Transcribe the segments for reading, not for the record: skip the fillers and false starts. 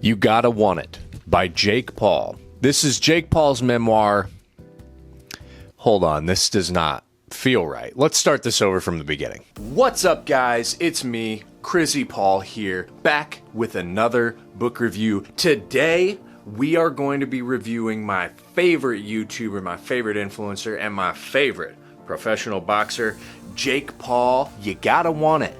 You Gotta Want It by Jake Paul. This is Jake Paul's memoir. Hold on, this does not feel right. Let's start this over from the beginning. What's up, guys? It's me, Crizzy Paul here, back with another book review. Today, we are going to be reviewing my favorite YouTuber, my favorite influencer, and my favorite professional boxer, Jake Paul. You Gotta Want It.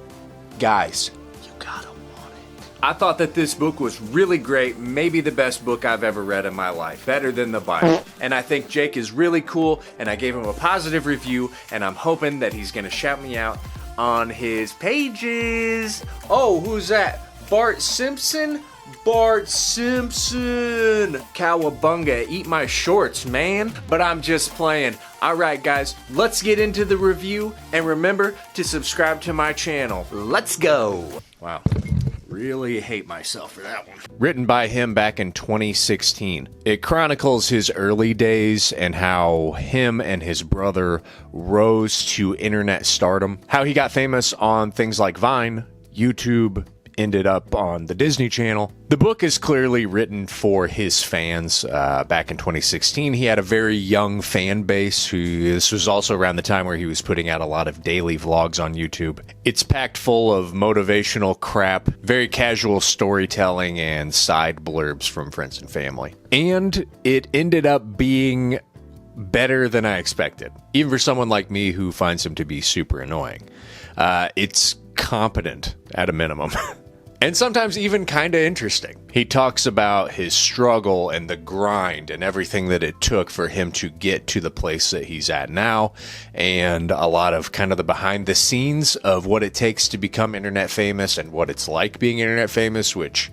Guys, you gotta want it. I thought that this book was really great, maybe the best book I've ever read in my life, better than the Bible. And I think Jake is really cool, and I gave him a positive review, and I'm hoping that he's gonna shout me out on his pages. Oh, who's that? Bart Simpson? Bart Simpson! Cowabunga, eat my shorts, man. But I'm just playing. Alright, guys, let's get into the review. And remember to subscribe to my channel. Let's go! Wow. Really hate myself for that one. Written by him back in 2016. It chronicles his early days and how him and his brother rose to internet stardom. How he got famous on things like Vine, YouTube, ended up on the Disney Channel. The book is clearly written for his fans. Back in 2016, he had a very young fan base. This was also around the time where he was putting out a lot of daily vlogs on YouTube. It's packed full of motivational crap, very casual storytelling, and side blurbs from friends and family. And it ended up being better than I expected, even for someone like me who finds him to be super annoying. It's competent at a minimum. And sometimes even kind of interesting. He talks about his struggle and the grind and everything that it took for him to get to the place that he's at now, and a lot of kind of the behind the scenes of what it takes to become internet famous and what it's like being internet famous, which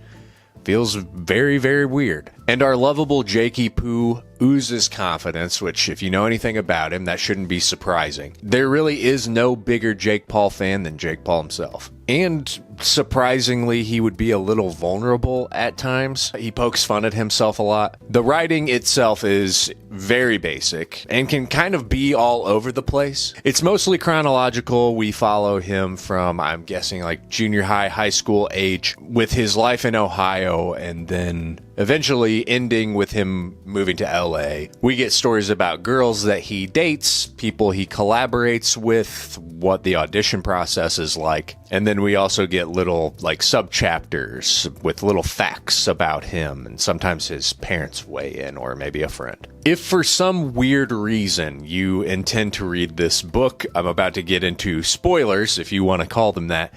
feels very, very weird. And our lovable Jakey Poo oozes confidence, which if you know anything about him, that shouldn't be surprising. There really is no bigger Jake Paul fan than Jake Paul himself. And surprisingly, he would be a little vulnerable at times. He pokes fun at himself a lot. The writing itself is very basic and can kind of be all over the place. It's mostly chronological. We follow him from, I'm guessing, like junior high, high school age with his life in Ohio, and then eventually ending with him moving to LA. We get stories about girls that he dates, people he collaborates with, what the audition process is like. And then we also get little like sub-chapters with little facts about him, and sometimes his parents weigh in, or maybe a friend. If for some weird reason you intend to read this book, I'm about to get into spoilers, if you want to call them that,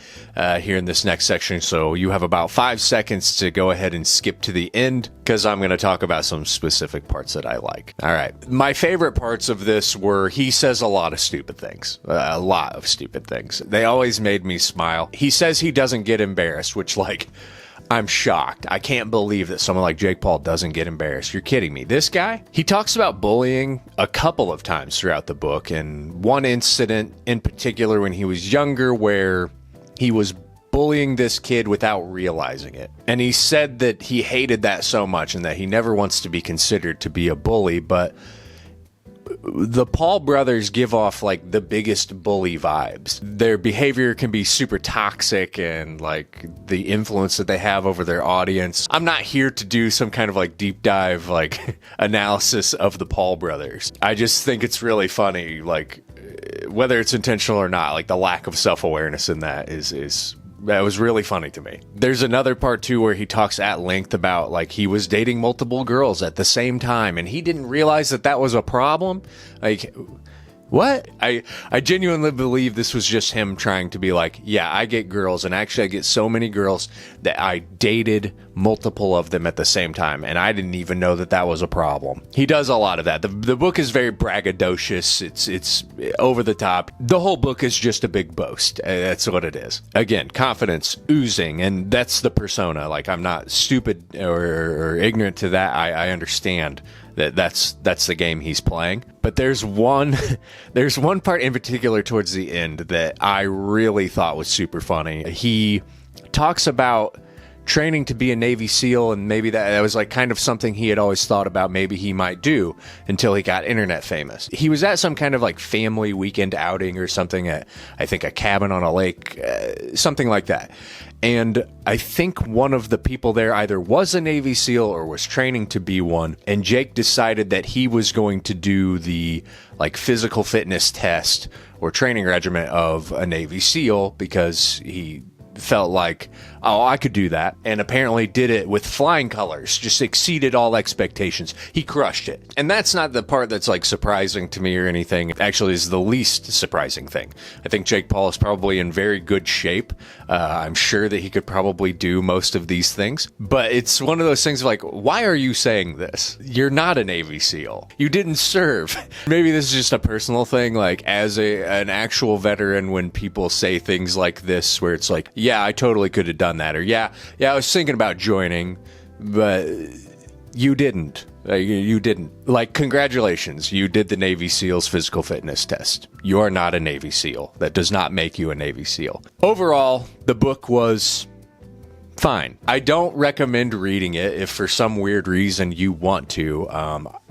here in this next section. So you have about 5 seconds to go ahead and skip to the end, because I'm going to talk about some specific parts that I like. All right. My favorite parts of this were he says a lot of stupid things. A lot of stupid things. They always made me smile. He says he doesn't get embarrassed, which, like, I'm shocked. I can't believe that someone like Jake Paul doesn't get embarrassed. You're kidding me. This guy? He talks about bullying a couple of times throughout the book, and one incident in particular when he was younger where he was bullying this kid without realizing it. And he said that he hated that so much and that he never wants to be considered to be a bully, but the Paul brothers give off like the biggest bully vibes. Their behavior can be super toxic, and like the influence that they have over their audience. I'm not here to do some kind of like deep dive like analysis of the Paul brothers. I just think it's really funny, like whether it's intentional or not, like the lack of self-awareness in that that was really funny to me. There's another part too where he talks at length about like he was dating multiple girls at the same time and he didn't realize that that was a problem. Like, what? I genuinely believe this was just him trying to be like, yeah, I get girls, and actually I get so many girls that I dated multiple of them at the same time, and I didn't even know that that was a problem. He does a lot of that. The book is very braggadocious. It's over the top. The whole book is just a big boast. That's what it is. Again, confidence oozing, and that's the persona. Like, I'm not stupid or ignorant to that. I understand that's the game he's playing. But there's one part in particular towards the end that I really thought was super funny. He talks about training to be a Navy SEAL, and maybe that was like kind of something he had always thought about maybe he might do until he got internet famous. He was at some kind of like family weekend outing or something at, I think, a cabin on a lake, something like that. And I think one of the people there either was a Navy SEAL or was training to be one. And Jake decided that he was going to do the like physical fitness test or training regimen of a Navy SEAL because he felt like, oh, I could do that. And apparently did it with flying colors, just exceeded all expectations. He crushed it. And that's not the part that's like surprising to me or anything. It actually is the least surprising thing. I think Jake Paul is probably in very good shape. I'm sure that he could probably do most of these things. But it's one of those things of like, why are you saying this? You're not a Navy SEAL. You didn't serve. Maybe this is just a personal thing. Like as an actual veteran, when people say things like this, where it's like, yeah, I totally could have done that. Or yeah, I was thinking about joining, but you didn't. You didn't. Like, congratulations. You did the Navy SEAL's physical fitness test. You are not a Navy SEAL. That does not make you a Navy SEAL. Overall, the book was fine. I don't recommend reading it if for some weird reason you want to.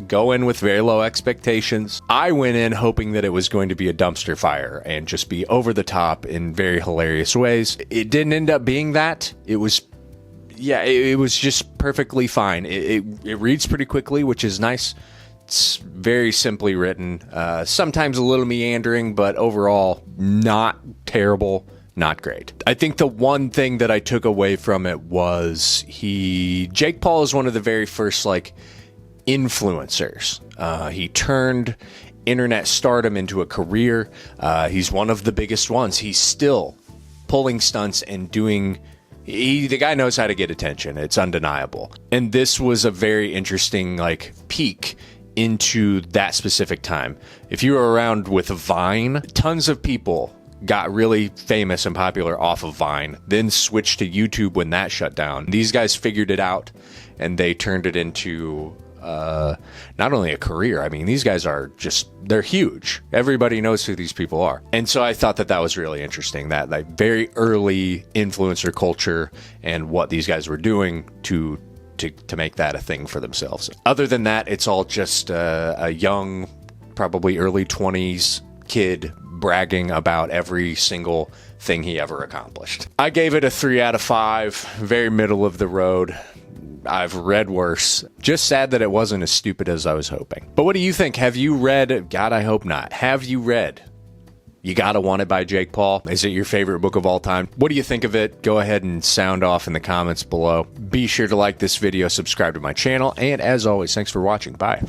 Go in with very low expectations. I went in hoping that it was going to be a dumpster fire and just be over the top in very hilarious ways. It didn't end up being that. It was just perfectly fine. It reads pretty quickly, which is nice. It's very simply written. Sometimes a little meandering, but overall not terrible. Not great. I think the one thing that I took away from it was Jake Paul is one of the very first like influencers. He turned internet stardom into a career. He's one of the biggest ones. He's still pulling stunts and doing. The guy knows how to get attention. It's undeniable. And this was a very interesting like peek into that specific time. If you were around with Vine, tons of people got really famous and popular off of Vine, then switched to YouTube when that shut down. These guys figured it out, and they turned it into not only a career. I mean, these guys are they're huge. Everybody knows who these people are. And so I thought that was really interesting, that like very early influencer culture and what these guys were doing to make that a thing for themselves. Other than that, it's all just a young, probably early 20s kid bragging about every single thing he ever accomplished. I gave it a 3 out of 5, very middle of the road. I've read worse. Just sad that it wasn't as stupid as I was hoping. But what do you think? Have you read, God, I hope not. Have you read You Gotta Want It by Jake Paul? Is it your favorite book of all time? What do you think of it? Go ahead and sound off in the comments below. Be sure to like this video, subscribe to my channel, and as always, thanks for watching. Bye.